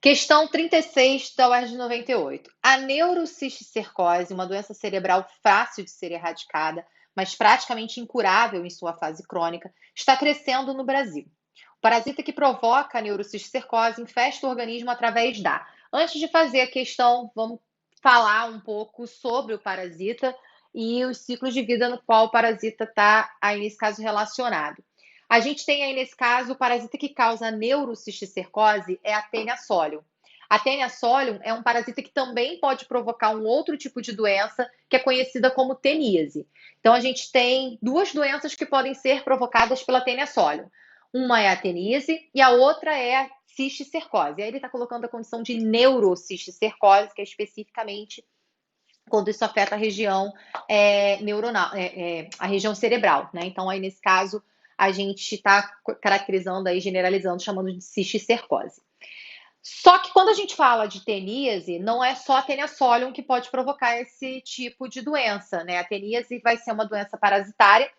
Questão 36 da UERJ 98. A neurocisticercose, uma doença cerebral fácil de ser erradicada, mas praticamente incurável em sua fase crônica, está crescendo no Brasil. O parasita que provoca a neurocisticercose infesta o organismo através da. Antes de fazer a questão, vamos falar um pouco sobre o parasita e os ciclos de vida no qual o parasita está, aí nesse caso, relacionado. A gente tem aí, nesse caso, o parasita que causa neurocisticercose é a Taenia solium. A Taenia solium é um parasita que também pode provocar um outro tipo de doença, que é conhecida como teníase. Então, a gente tem duas doenças que podem ser provocadas pela Taenia solium. Uma é a teníase e a outra é a cisticercose. Aí ele está colocando a condição de neurocisticercose, que é especificamente quando isso afeta a região neuronal, a região cerebral, né? Então, aí nesse caso, a gente está caracterizando aí, generalizando, chamando de cisticercose. Só que quando a gente fala de teníase, não é só a Taenia solium que pode provocar esse tipo de doença, né? A teníase vai ser uma doença parasitária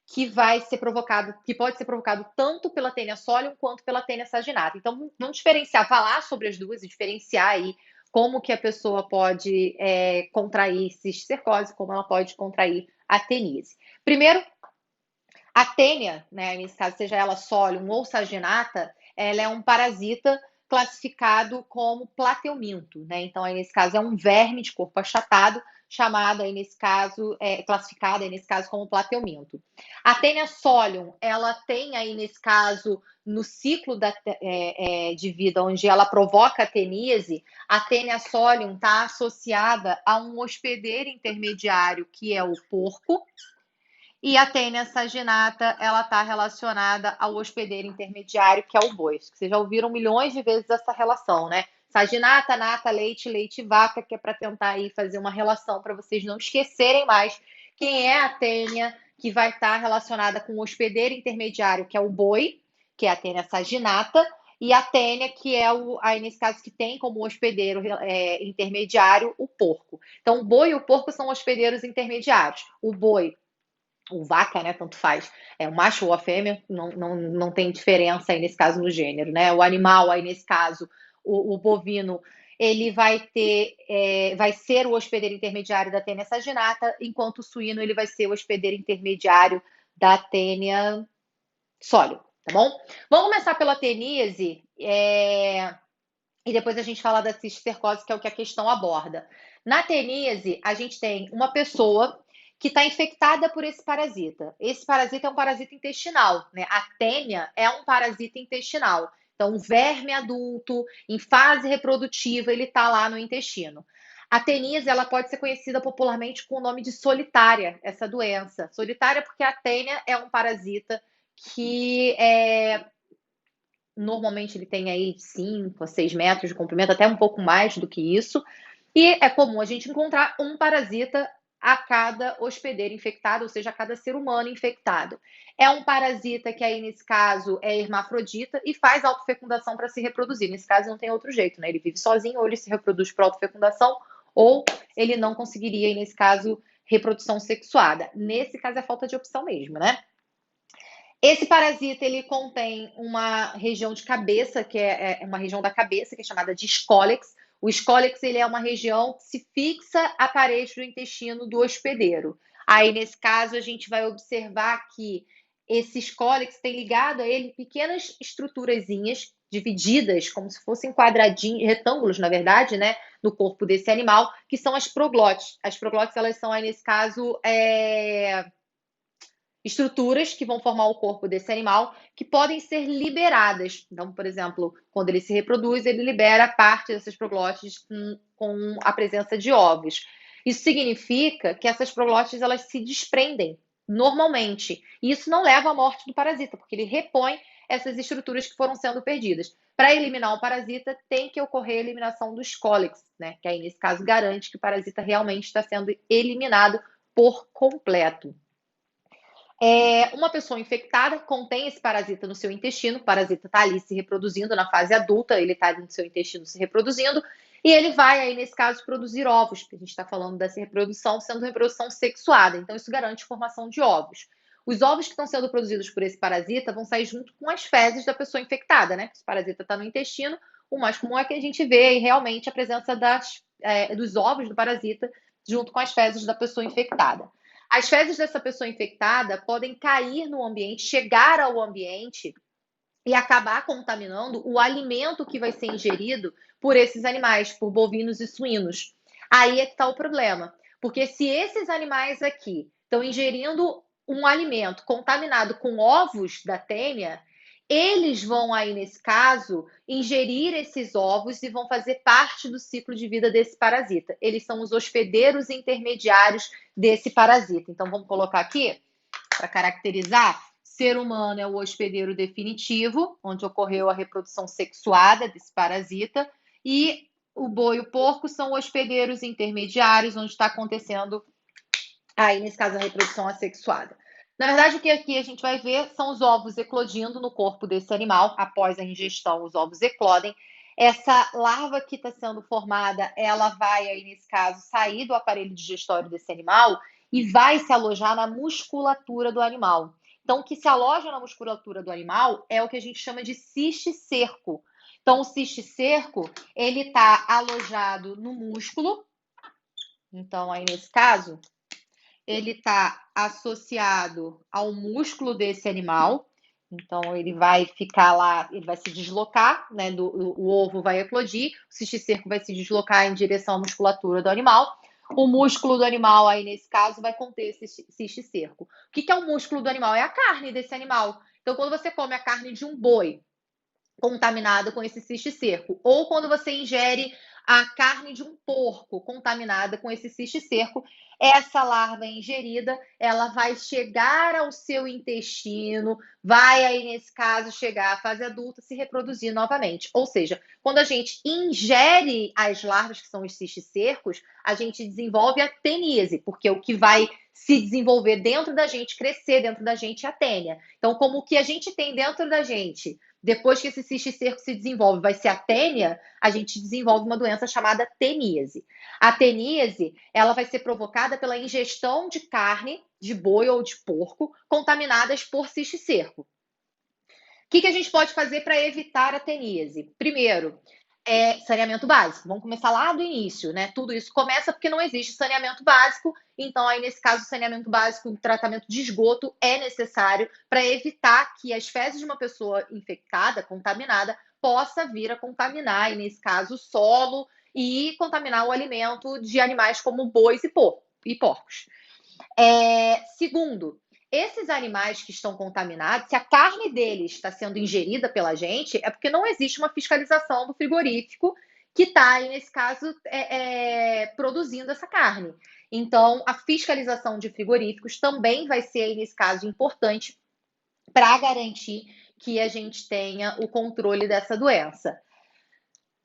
que pode ser provocado tanto pela Taenia solium quanto pela Taenia saginata. Então, vamos diferenciar, falar sobre as duas e diferenciar aí como que a pessoa pode contrair cisticercose, como ela pode contrair a teníase. Primeiro, a tênia, né, nesse caso, seja ela solium ou saginata, ela é um parasita classificado como plateuminto, né? Então, aí, nesse caso, é um verme de corpo achatado, chamado aí, nesse caso, classificado aí, nesse caso, como plateuminto. A Taenia solium, ela tem aí, nesse caso, no ciclo de vida, onde ela provoca a teníase, a Taenia solium está associada a um hospedeiro intermediário, que é o porco, e a Taenia saginata, ela está relacionada ao hospedeiro intermediário, que é o boi. Vocês já ouviram milhões de vezes essa relação, né? Saginata, nata, leite, leite, vaca, que é para tentar aí fazer uma relação para vocês não esquecerem mais quem é a Taenia que vai estar relacionada com o hospedeiro intermediário, que é o boi, que é a Taenia saginata, e a Taenia, que é aí nesse caso, que tem como hospedeiro intermediário o porco. Então, o boi e o porco são hospedeiros intermediários. O boi, o vaca, né, tanto faz, o macho ou a fêmea, não tem diferença aí nesse caso no gênero, né? O animal aí nesse caso, o bovino, ele vai ser o hospedeiro intermediário da Taenia saginata, enquanto o suíno ele vai ser o hospedeiro intermediário da Taenia solium, tá bom? Vamos começar pela teníase, e depois a gente fala da cisticercose, que é o que a questão aborda. Na teníase, a gente tem uma pessoa que está infectada por esse parasita. Esse parasita é um parasita intestinal, né? A tênia é um parasita intestinal. Então, um verme adulto, em fase reprodutiva, ele está lá no intestino. A teníase, ela pode ser conhecida popularmente com o nome de solitária, essa doença. Solitária porque a tênia é um parasita que normalmente ele tem aí 5 a 6 metros de comprimento, até um pouco mais do que isso. E é comum a gente encontrar um parasita a cada hospedeiro infectado, ou seja, a cada ser humano infectado. É um parasita que aí, nesse caso, é hermafrodita e faz autofecundação para se reproduzir. Nesse caso, não tem outro jeito, né? Ele vive sozinho, ou ele se reproduz por autofecundação, ou ele não conseguiria, aí, nesse caso, reprodução sexuada. Nesse caso, é falta de opção mesmo, né? Esse parasita, ele contém uma região de cabeça, que é uma região da cabeça, que é chamada de escólex. O escólex, ele é uma região que se fixa à parede do intestino do hospedeiro. Aí, nesse caso, a gente vai observar que esse escólex tem ligado a ele pequenas estruturazinhas divididas, como se fossem quadradinhos, retângulos, na verdade, né, no corpo desse animal, que são as proglotes. As proglotes, elas são, aí, nesse caso, estruturas que vão formar o corpo desse animal, que podem ser liberadas. Então, por exemplo, quando ele se reproduz, ele libera parte dessas proglotes com a presença de ovos. Isso significa que essas proglotes, elas se desprendem normalmente. E isso não leva à morte do parasita, porque ele repõe essas estruturas que foram sendo perdidas. Para eliminar o parasita, tem que ocorrer a eliminação dos cólex, né? Que aí, nesse caso, garante que o parasita realmente está sendo eliminado por completo. Uma pessoa infectada contém esse parasita no seu intestino, o parasita está ali se reproduzindo na fase adulta, ele está no seu intestino se reproduzindo, e ele vai aí, nesse caso, produzir ovos, porque a gente está falando dessa reprodução sendo reprodução sexuada, então isso garante formação de ovos. Os ovos que estão sendo produzidos por esse parasita vão sair junto com as fezes da pessoa infectada, né? Esse parasita está no intestino, o mais comum é que a gente vê realmente a presença dos ovos do parasita junto com as fezes da pessoa infectada. As fezes dessa pessoa infectada podem cair no ambiente, chegar ao ambiente e acabar contaminando o alimento que vai ser ingerido por esses animais, por bovinos e suínos. Aí é que está o problema, porque se esses animais aqui estão ingerindo um alimento contaminado com ovos da tênia, eles vão aí, nesse caso, ingerir esses ovos e vão fazer parte do ciclo de vida desse parasita. Eles são os hospedeiros intermediários desse parasita. Então, vamos colocar aqui, para caracterizar, ser humano é o hospedeiro definitivo, onde ocorreu a reprodução sexuada desse parasita, e o boi e o porco são hospedeiros intermediários, onde está acontecendo, aí nesse caso, a reprodução assexuada. Na verdade, o que aqui a gente vai ver são os ovos eclodindo no corpo desse animal. Após a ingestão, os ovos eclodem. Essa larva que está sendo formada, ela vai, aí nesse caso, sair do aparelho digestório desse animal e vai se alojar na musculatura do animal. Então, o que se aloja na musculatura do animal é o que a gente chama de cisticerco. Então, o cisticerco, ele está alojado no músculo. Então, aí nesse caso, ele está associado ao músculo desse animal. Então, ele vai ficar lá, ele vai se deslocar, né? O ovo vai eclodir, o cisticerco vai se deslocar em direção à musculatura do animal. O músculo do animal, aí nesse caso, vai conter esse cisticerco. O que é o músculo do animal? É a carne desse animal. Então, quando você come a carne de um boi contaminada com esse cisticerco, ou quando você ingere a carne de um porco contaminada com esse cisticerco, essa larva ingerida, ela vai chegar ao seu intestino, vai aí, nesse caso, chegar à fase adulta, se reproduzir novamente. Ou seja, quando a gente ingere as larvas, que são os cisticercos, a gente desenvolve a teníase, porque o que vai se desenvolver dentro da gente, crescer dentro da gente é a tênia. Então, como o que a gente tem dentro da gente, depois que esse cisticerco se desenvolve, vai ser a tênia, a gente desenvolve uma doença chamada teníase. A teníase, ela vai ser provocada pela ingestão de carne de boi ou de porco contaminadas por cisticerco. O que a gente pode fazer para evitar a teníase? Primeiro, saneamento básico. Vamos começar lá do início, né? Tudo isso começa porque não existe saneamento básico. Então, aí, nesse caso, o saneamento básico, o tratamento de esgoto é necessário para evitar que as fezes de uma pessoa infectada, contaminada, possa vir a contaminar, e nesse caso, o solo e contaminar o alimento de animais como bois e porcos. Segundo, esses animais que estão contaminados, se a carne deles está sendo ingerida pela gente, é porque não existe uma fiscalização do frigorífico que está, nesse caso, produzindo essa carne. Então, a fiscalização de frigoríficos também vai ser, aí, nesse caso, importante para garantir que a gente tenha o controle dessa doença.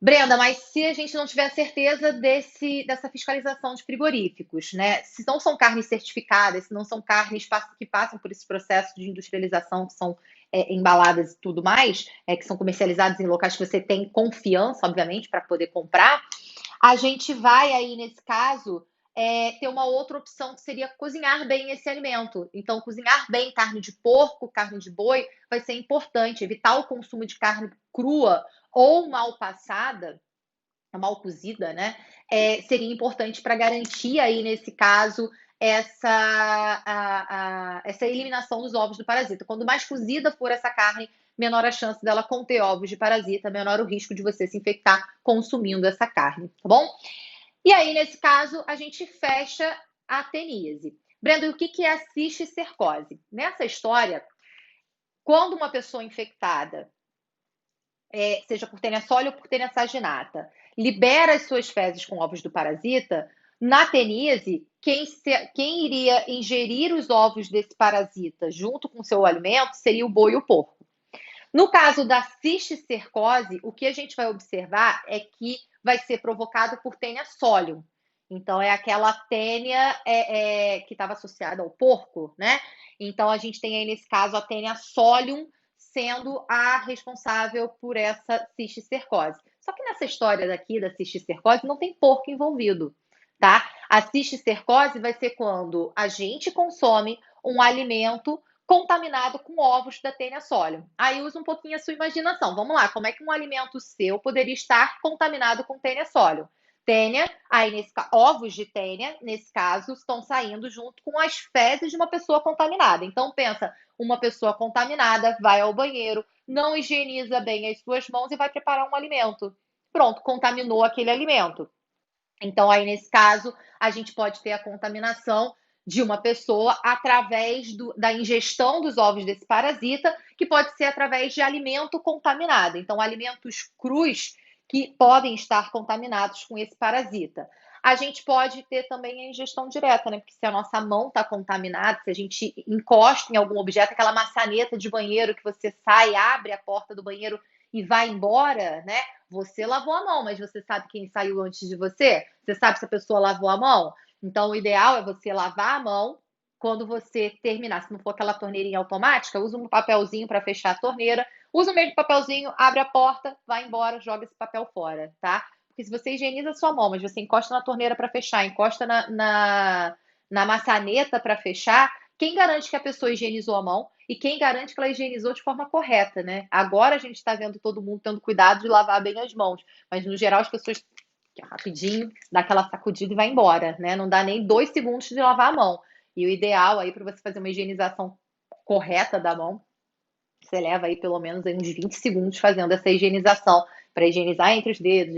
Brenda, mas se a gente não tiver certeza dessa fiscalização de frigoríficos, né? Se não são carnes certificadas, se não são carnes que passam por esse processo de industrialização, que são embaladas e tudo mais, que são comercializadas em locais que você tem confiança, obviamente, para poder comprar, a gente vai aí, nesse caso, ter uma outra opção que seria cozinhar bem esse alimento. Então, cozinhar bem carne de porco, carne de boi, vai ser importante. Evitar o consumo de carne crua ou mal passada, mal cozida, né? Seria importante para garantir aí, nesse caso, essa eliminação dos ovos do parasita. Quanto mais cozida for essa carne, menor a chance dela conter ovos de parasita, menor o risco de você se infectar consumindo essa carne, tá bom? E aí, nesse caso, a gente fecha a teníase. Brenda, e o que é a cisticercose? Nessa história, quando uma pessoa infectada, seja por tênia sólida ou por tênia saginata, libera as suas fezes com ovos do parasita, na teníase, quem iria ingerir os ovos desse parasita junto com o seu alimento seria o boi e o porco. No caso da cisticercose, o que a gente vai observar é que vai ser provocado por tênia solium. Então, é aquela tênia que estava associada ao porco, né? Então, a gente tem aí, nesse caso, a tênia solium sendo a responsável por essa cisticercose. Só que nessa história daqui da cisticercose não tem porco envolvido, tá? A cisticercose vai ser quando a gente consome um alimento contaminado com ovos da Taenia solium. Aí usa um pouquinho a sua imaginação. Vamos lá, como é que um alimento seu poderia estar contaminado com Taenia solium? Tênia, aí ovos de tênia, nesse caso, estão saindo junto com as fezes de uma pessoa contaminada. Então, pensa, uma pessoa contaminada vai ao banheiro, não higieniza bem as suas mãos e vai preparar um alimento. Pronto, contaminou aquele alimento. Então, aí, nesse caso, a gente pode ter a contaminação de uma pessoa através da ingestão dos ovos desse parasita, que pode ser através de alimento contaminado. Então, alimentos crus que podem estar contaminados com esse parasita. A gente pode ter também a ingestão direta, né? Porque se a nossa mão está contaminada, se a gente encosta em algum objeto, aquela maçaneta de banheiro que você sai, abre a porta do banheiro e vai embora, né? Você lavou a mão, mas você sabe quem saiu antes de você? Você sabe se a pessoa lavou a mão? Então, o ideal é você lavar a mão quando você terminar. Se não for aquela torneirinha automática, usa um papelzinho para fechar a torneira. Usa o mesmo papelzinho, abre a porta, vai embora, joga esse papel fora, tá? Porque se você higieniza a sua mão, mas você encosta na torneira para fechar, encosta na maçaneta para fechar, quem garante que a pessoa higienizou a mão e quem garante que ela higienizou de forma correta, né? Agora a gente está vendo todo mundo tendo cuidado de lavar bem as mãos, mas no geral as pessoas rapidinho dá aquela sacudida e vai embora, né? Não dá nem 2 segundos de lavar a mão. E o ideal aí para você fazer uma higienização correta da mão, você leva aí pelo menos aí uns 20 segundos fazendo essa higienização, para higienizar entre os dedos,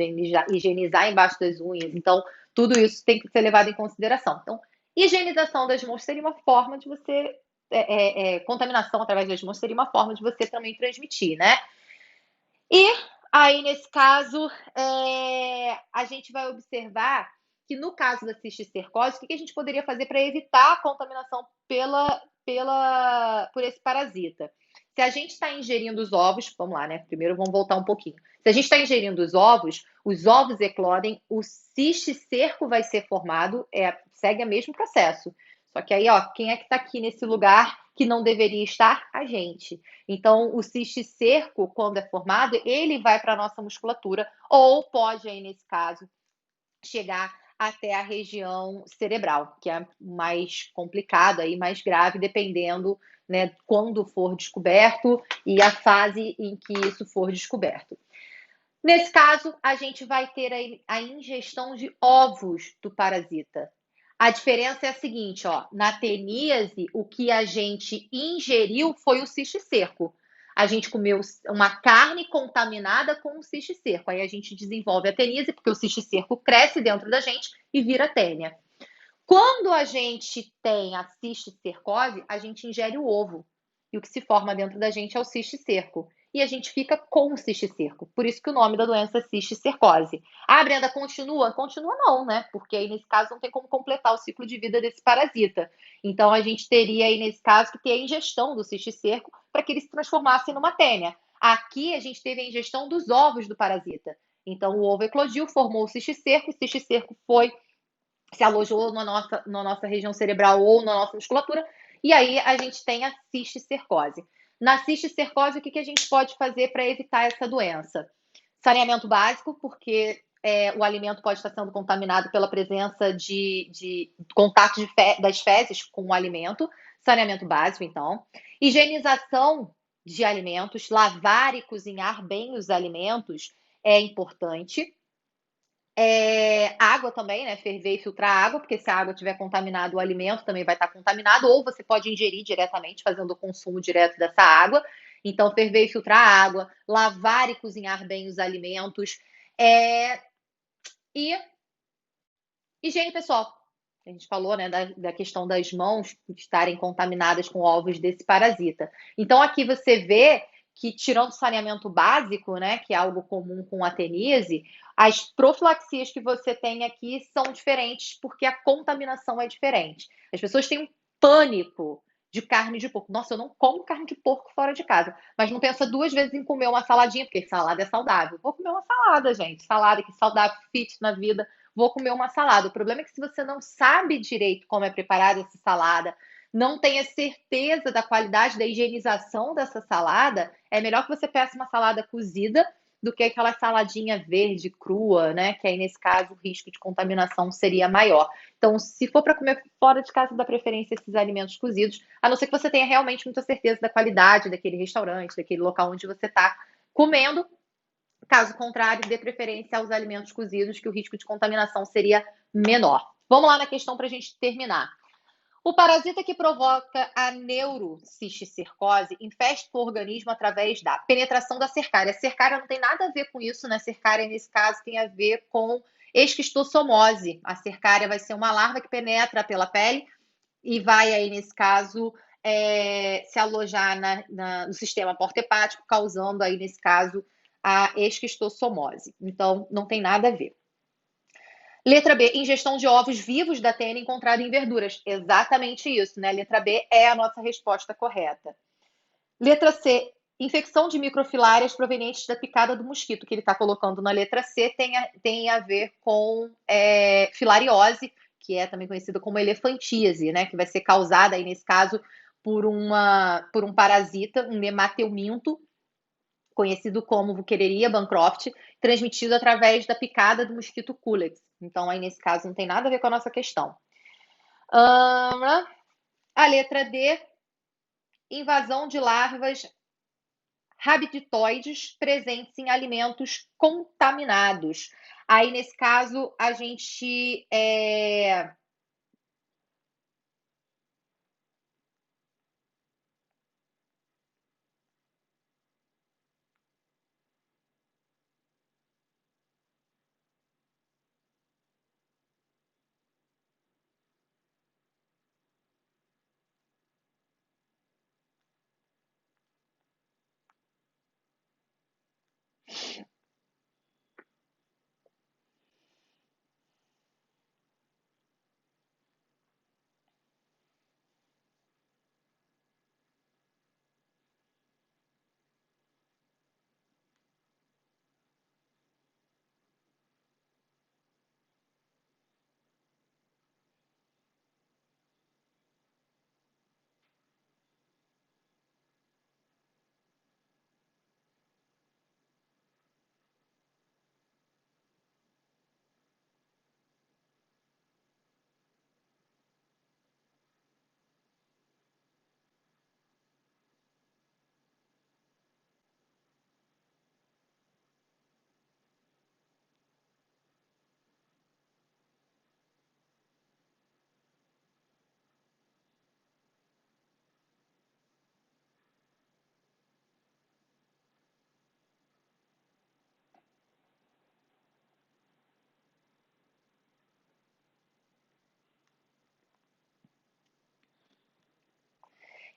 higienizar embaixo das unhas. Então, tudo isso tem que ser levado em consideração. Então, higienização das mãos seria uma forma de você. Contaminação através das mãos seria uma forma de você também transmitir, né? E aí, nesse caso, a gente vai observar que no caso da cisticercose, o que a gente poderia fazer para evitar a contaminação por esse parasita? Se a gente está ingerindo os ovos, vamos lá, né? Primeiro vamos voltar um pouquinho. Se a gente está ingerindo os ovos eclodem, o cisticerco vai ser formado, segue o mesmo processo. Só que aí, ó, quem é que está aqui nesse lugar que não deveria estar? A gente. Então, o cisticerco, quando é formado, ele vai para a nossa musculatura, ou pode, aí, nesse caso, chegar até a região cerebral, que é mais complicado, aí, mais grave, dependendo, né, quando for descoberto e a fase em que isso for descoberto. Nesse caso, a gente vai ter a ingestão de ovos do parasita. A diferença é a seguinte, ó, na teníase, o que a gente ingeriu foi o cisticerco. A gente comeu uma carne contaminada com o cisticerco. Aí a gente desenvolve a teníase, porque o cisticerco cresce dentro da gente e vira tênia. Quando a gente tem a cisticercose, a gente ingere o ovo. E o que se forma dentro da gente é o cisticerco. E a gente fica com o cisticerco. Por isso que o nome da doença é cisticercose. Ah, Brenda, continua? Continua não, né? Porque aí, nesse caso, não tem como completar o ciclo de vida desse parasita. Então, a gente teria aí, nesse caso, que ter a ingestão do cisticerco para que ele se transformasse numa tênia. Aqui, a gente teve a ingestão dos ovos do parasita. Então, o ovo eclodiu, formou o cisticerco se alojou na nossa região cerebral ou na nossa musculatura, e aí a gente tem a cisticercose. Na cisticercose, o que a gente pode fazer para evitar essa doença? Saneamento básico, porque o alimento pode estar sendo contaminado pela presença de contato das fezes com o alimento. Saneamento básico, então. Higienização de alimentos, lavar e cozinhar bem os alimentos é importante. Água também, né? Ferver e filtrar a água, porque se a água estiver contaminada, o alimento também vai estar contaminado, ou você pode ingerir diretamente, fazendo o consumo direto dessa água. Então, ferver e filtrar a água, lavar e cozinhar bem os alimentos. E higiene pessoal. A gente falou, né, da questão das mãos estarem contaminadas com ovos desse parasita. Então, aqui você vê que, tirando o saneamento básico, né, que é algo comum com a teníase, as profilaxias que você tem aqui são diferentes porque a contaminação é diferente. As pessoas têm um pânico de carne de porco. Nossa, eu não como carne de porco fora de casa, mas não pensa 2 vezes em comer uma saladinha, porque salada é saudável. Vou comer uma salada, gente. Salada que saudável, fit na vida. Vou comer uma salada. O problema é que se você não sabe direito como é preparada essa salada, não tenha certeza da qualidade da higienização dessa salada, é melhor que você peça uma salada cozida do que aquela saladinha verde crua, né? Que aí, nesse caso, o risco de contaminação seria maior. Então, se for para comer fora de casa, dá preferência a esses alimentos cozidos, a não ser que você tenha realmente muita certeza da qualidade daquele restaurante, daquele local onde você está comendo. Caso contrário, dê preferência aos alimentos cozidos, que o risco de contaminação seria menor. Vamos lá na questão para a gente terminar. O parasita que provoca a neurocisticercose infesta o organismo através da penetração da cercária. A cercária não tem nada a ver com isso, né? A cercária, nesse caso, tem a ver com esquistossomose. A cercária vai ser uma larva que penetra pela pele e vai aí, nesse caso, se alojar no sistema porta-hepático, causando aí, nesse caso, a esquistossomose. Então, não tem nada a ver. Letra B, ingestão de ovos vivos da TN encontrada em verduras. Exatamente isso, né? Letra B é a nossa resposta correta. Letra C, infecção de microfilárias provenientes da picada do mosquito, que ele está colocando na letra C, tem a ver com filariose, que é também conhecida como elefantíase, né? Que vai ser causada, aí, nesse caso, por um parasita, um nemateuminto, conhecido como Wuchereria bancroft, transmitido através da picada do mosquito Culex. Então, aí, nesse caso, não tem nada a ver com a nossa questão. A letra D, invasão de larvas rabditoides presentes em alimentos contaminados. Aí, nesse caso, a gente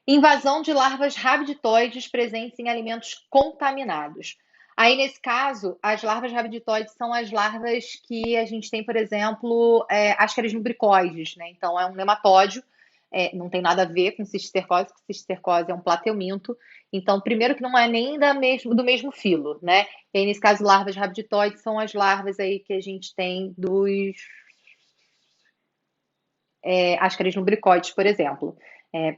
invasão de larvas rabditoides presentes em alimentos contaminados. Aí, nesse caso, as larvas rabditoides são as larvas que a gente tem, por exemplo, ascaris lubricoides, né? Então, é um nematódio, não tem nada a ver com cisticercose, porque cisticercose é um plateuminto. Então, primeiro que não é nem do mesmo filo, né? E aí, nesse caso, larvas rabditoides são as larvas aí que a gente tem dos ascaris lumbricoides, por exemplo.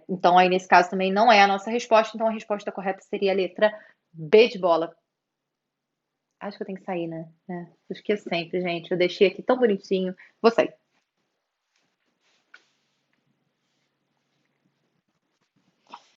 Então, aí nesse caso também não é a nossa resposta, então a resposta correta seria a letra B de bola. Acho que eu tenho que sair, né? Eu esqueço sempre, gente. Eu deixei aqui tão bonitinho. Vou sair.